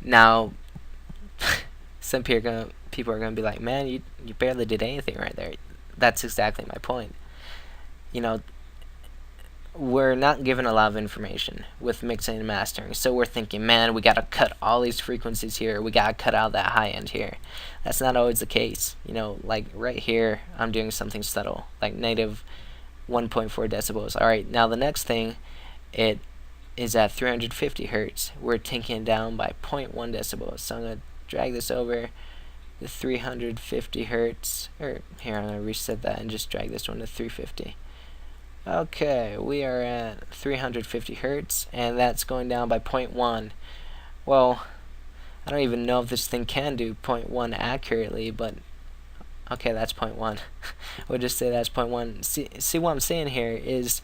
Now, some people are gonna be like, man, you barely did anything right there. That's exactly my point. You know, we're not given a lot of information with mixing and mastering, so we're thinking, man, we gotta cut all these frequencies here, we gotta cut out that high end here. That's not always the case. Like right here, I'm doing something subtle, like negative 1.4 decibels. Alright, now the next thing, it is at 350 hertz. We're taking it down by 0.1 decibels. So I'm going to drag this over the 350 hertz. Or here, I'm going to reset that and just drag this one to 350. Okay, we are at 350 hertz, and that's going down by 0.1. Well, I don't even know if this thing can do 0.1 accurately, but okay, that's 0.1. We'll just say that's 0.1. See what I'm saying here is,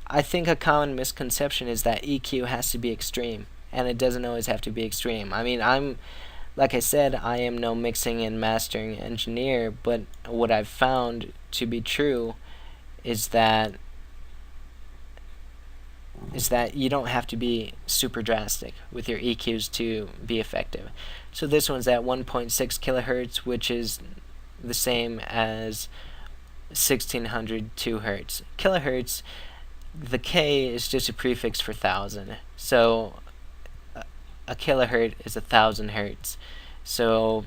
I think a common misconception is that EQ has to be extreme, and it doesn't always have to be extreme. I mean, like I said, I am no mixing and mastering engineer, but what I've found to be true is that you don't have to be super drastic with your EQs to be effective. So this one's at 1.6 kilohertz, which is the same as 1602 hertz. Kilohertz, the K is just a prefix for 1,000. So a kilohertz is 1,000 hertz. So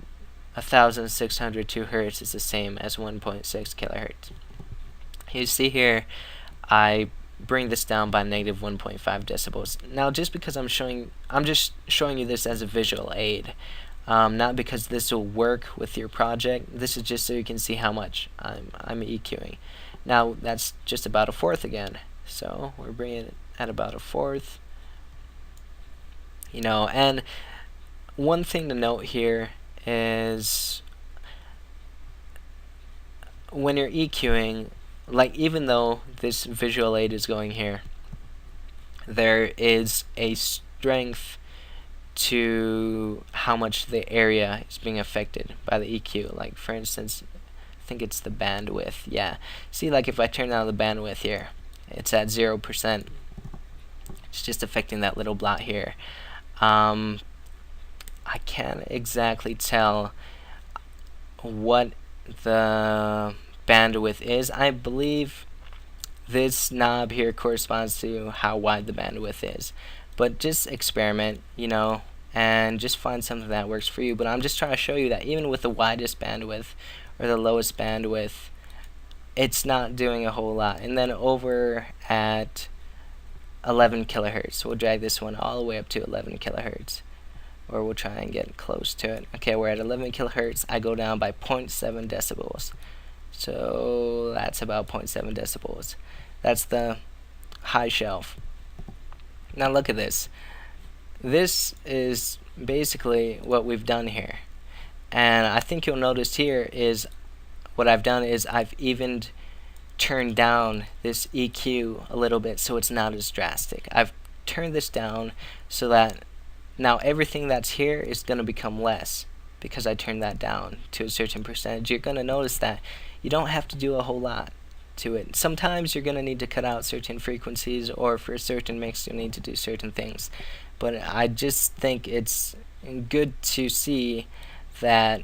1,602 hertz is the same as 1.6 kilohertz. You see here, I bring this down by negative 1.5 decibels. Now, just because I'm just showing you this as a visual aid, not because this will work with your project. This is just so you can see how much I'm EQing. Now, that's just about a fourth again. So we're bringing it at about a fourth. And one thing to note here is when you're EQing, like even though this visual aid is going here, there is a strength to how much the area is being affected by the EQ. Like for instance, I think it's the bandwidth. Yeah. See, like if I turn down the bandwidth here, it's at 0%. It's just affecting that little blot here. I can't exactly tell what the bandwidth is. I believe this knob here corresponds to how wide the bandwidth is. But just experiment, and just find something that works for you. But I'm just trying to show you that even with the widest bandwidth or the lowest bandwidth, it's not doing a whole lot. And then over at 11 kilohertz, we'll drag this one all the way up to 11 kilohertz, or we'll try and get close to it. Okay, we're at 11 kilohertz. I go down by 0.7 decibels. So that's about 0.7 decibels. That's the high shelf. Now look at this. This is basically what we've done here. And I think you'll notice here is what I've done is I've evened turned down this EQ a little bit so it's not as drastic. I've turned this down so that now everything that's here is going to become less because I turned that down to a certain percentage. You're going to notice that you don't have to do a whole lot to it. Sometimes you're going to need to cut out certain frequencies, or for a certain mix you need to do certain things. But I just think it's good to see that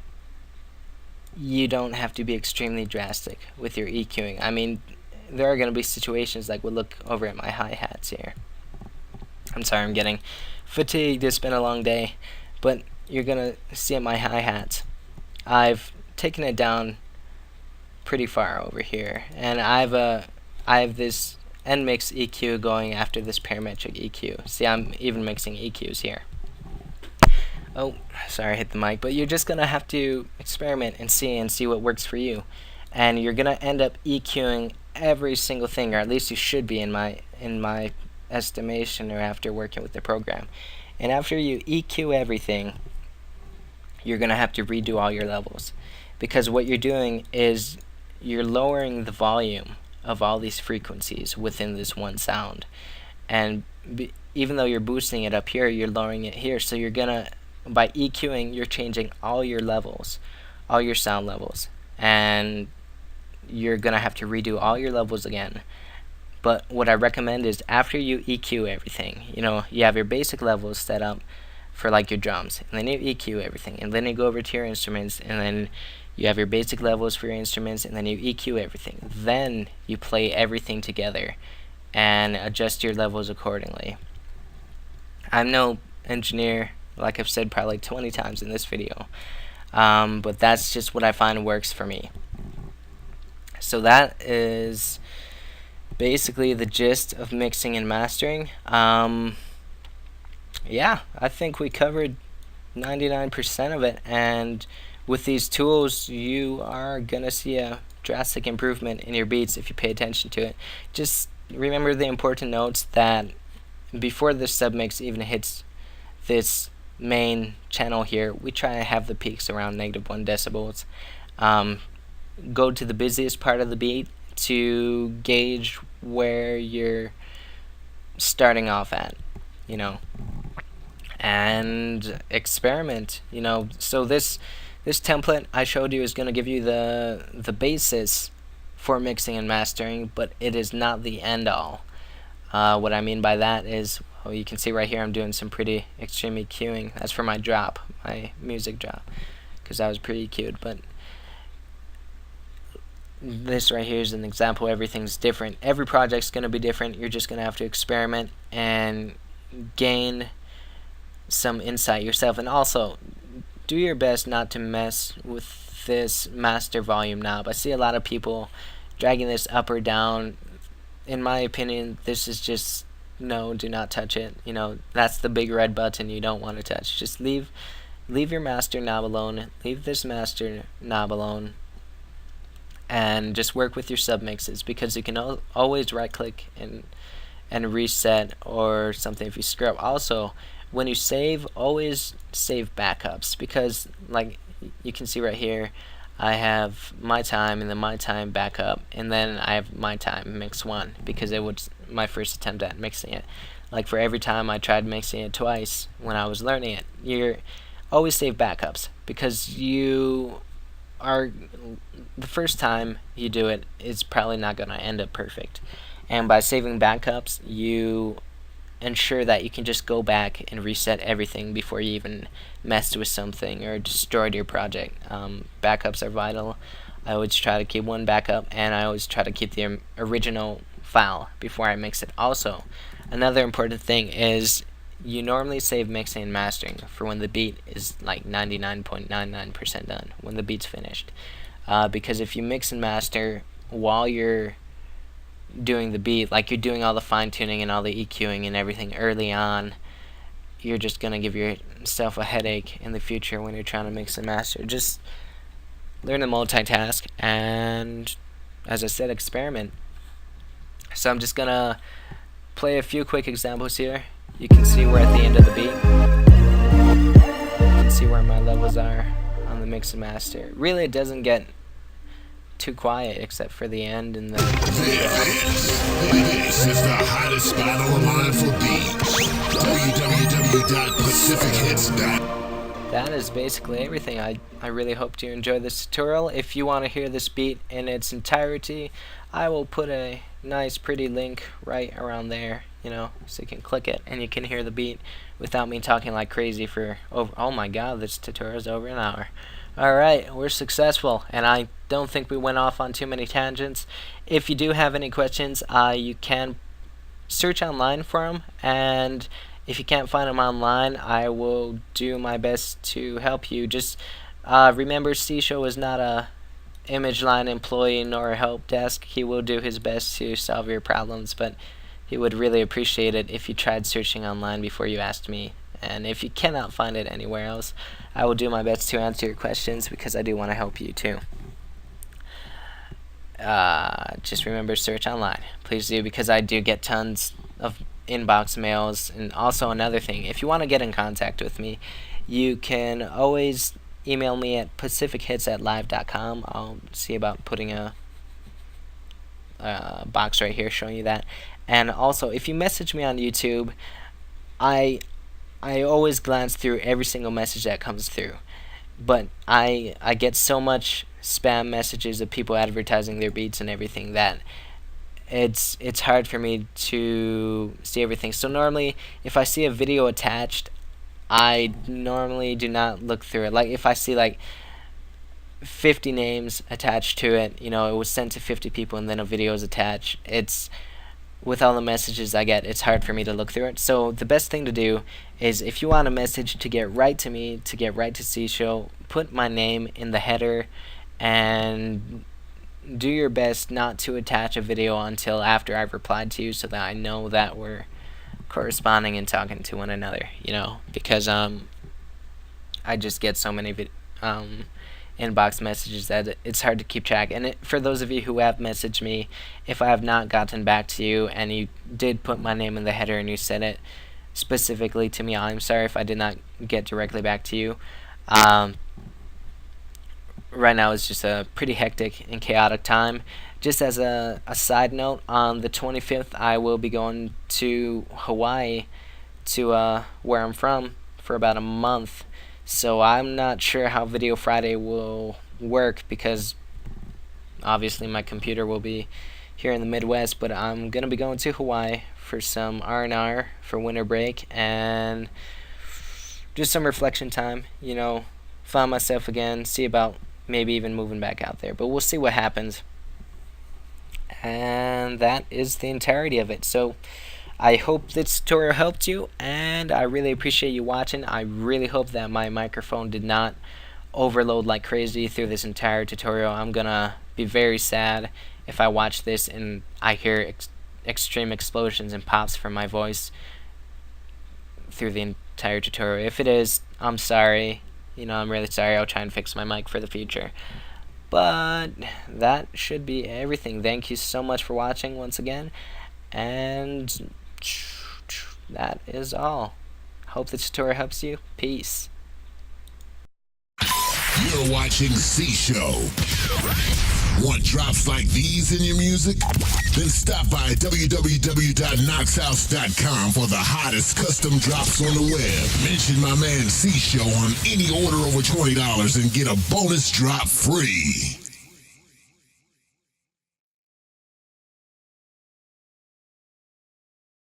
you don't have to be extremely drastic with your EQing. I mean, there are going to be situations like we'll look over at my hi-hats here. I'm sorry, I'm getting fatigued. It's been a long day. But you're going to see at my hi-hats, I've taken it down pretty far over here. And I have this end-mix EQ going after this parametric EQ. See, I'm even mixing EQs here. Oh, sorry, I hit the mic. But you're just going to have to experiment and see what works for you. And you're going to end up EQing every single thing, or at least you should be in my estimation, or after working with the program. And after you EQ everything, you're going to have to redo all your levels. Because what you're doing is you're lowering the volume of all these frequencies within this one sound. And even though you're boosting it up here, you're lowering it here. So you're going to, by EQing, you're changing all your levels, all your sound levels. And you're going to have to redo all your levels again. But what I recommend is after you EQ everything, you have your basic levels set up for like your drums, and then you EQ everything, and then you go over to your instruments, and then you have your basic levels for your instruments, and then you EQ everything. Then you play everything together and adjust your levels accordingly. I'm no engineer, like I've said probably 20 times in this video, but that's just what I find works for me. So that is basically the gist of mixing and mastering. Yeah, I think we covered 99% of it, and with these tools you are gonna see a drastic improvement in your beats if you pay attention to it. Just remember the important notes that before this submix even hits this main channel here, we try to have the peaks around -1 decibels. Go to the busiest part of the beat to gauge where you're starting off at, you know, and experiment, you know. So this template I showed you is going to give you the basis for mixing and mastering, but it is not the end all. What I mean by that is, well, you can see right here I'm doing some pretty extreme EQing. That's for my drop, my music drop, because that was pretty EQ'd. But this right here is an example. Everything's different. Every project's going to be different. You're just going to have to experiment and gain some insight yourself, and also do your best not to mess with this master volume knob. I see a lot of people dragging this up or down. In my opinion, this is just, no, do not touch it. You know, that's the big red button you don't want to touch. Just leave your master knob alone. Leave this master knob alone, and just work with your submixes, because you can always right click and reset or something if you screw up. Also, when you save, always save backups, because like you can see right here, I have my time and then my time backup, and then I have my time mix 1, because it was my first attempt at mixing it. Like for every time I tried mixing it twice when I was learning it, you're always save backups, because you are, the first time you do it, it's probably not going to end up perfect, and by saving backups you ensure that you can just go back and reset everything before you even messed with something or destroyed your project. Backups are vital. I always try to keep one backup, and I always try to keep the original file before I mix it. Also, another important thing is you normally save mixing and mastering for when the beat is like 99.99% done, when the beat's finished, because if you mix and master while you're doing the beat, like you're doing all the fine tuning and all the EQing and everything early on, you're just gonna give yourself a headache in the future when you're trying to mix and master. Just learn to multitask, and as I said, experiment. So I'm just gonna play a few quick examples here. You can see we're at the end of the beat. You can see where my levels are on the mix and master. Really, it doesn't get too quiet except for the end and the This is the hottest spot online for beats. www.pacifichits.com. That is basically everything. I really hope you enjoyed this tutorial. If you want to hear this beat in its entirety, I will put a nice pretty link right around there, you know, so you can click it and you can hear the beat without me talking like crazy for over, oh my god, this tutorial is over an hour. Alright, we're successful, and I don't think we went off on too many tangents. If you do have any questions, you can search online for them, and if you can't find them online, I will do my best to help you. Just remember, Seasho is not a image line employee nor a help desk. He will do his best to solve your problems, but he would really appreciate it if you tried searching online before you asked me. And if you cannot find it anywhere else, I will do my best to answer your questions, because I do want to help you too. Just remember, search online. Please do, because I do get tons of inbox mails. And also another thing, if you want to get in contact with me, you can always email me at pacifichits@live.com. I'll see about putting a box right here showing you that. And also, if you message me on YouTube, I always glance through every single message that comes through, but I get so much spam messages of people advertising their beats and everything that it's hard for me to see everything. So normally, if I see a video attached, I normally do not look through it. Like, if I see like 50 names attached to it, it was sent to 50 people and then a video is attached, it's with all the messages I get, it's hard for me to look through it. So the best thing to do is, if you want a message to get right to me, to get right to Seasho, put my name in the header, and do your best not to attach a video until after I've replied to you, so that I know that we're corresponding and talking to one another. Because I just get so many inbox messages that it's hard to keep track. And for those of you who have messaged me, if I have not gotten back to you and you did put my name in the header and you said it specifically to me, I'm sorry if I did not get directly back to you. Right now is just a pretty hectic and chaotic time. Just as a side note, on the 25th I will be going to Hawaii, to where I'm from, for about a month. So I'm not sure how Video Friday will work, because obviously my computer will be here in the Midwest, but I'm going to be going to Hawaii for some R&R for winter break, and just some reflection time, find myself again, see about maybe even moving back out there. But we'll see what happens. And that is the entirety of it. So I hope this tutorial helped you, and I really appreciate you watching. I really hope that my microphone did not overload like crazy through this entire tutorial. I'm gonna be very sad if I watch this and I hear extreme explosions and pops from my voice through the entire tutorial. If it is, I'm sorry. I'm really sorry. I'll try and fix my mic for the future. But that should be everything. Thank you so much for watching once again, and that is all. Hope the tutorial helps you. Peace. You're watching Seasho. Want drops like these in your music? Then stop by www.knoxhouse.com for the hottest custom drops on the web. Mention my man Seasho on any order over $20 and get a bonus drop free.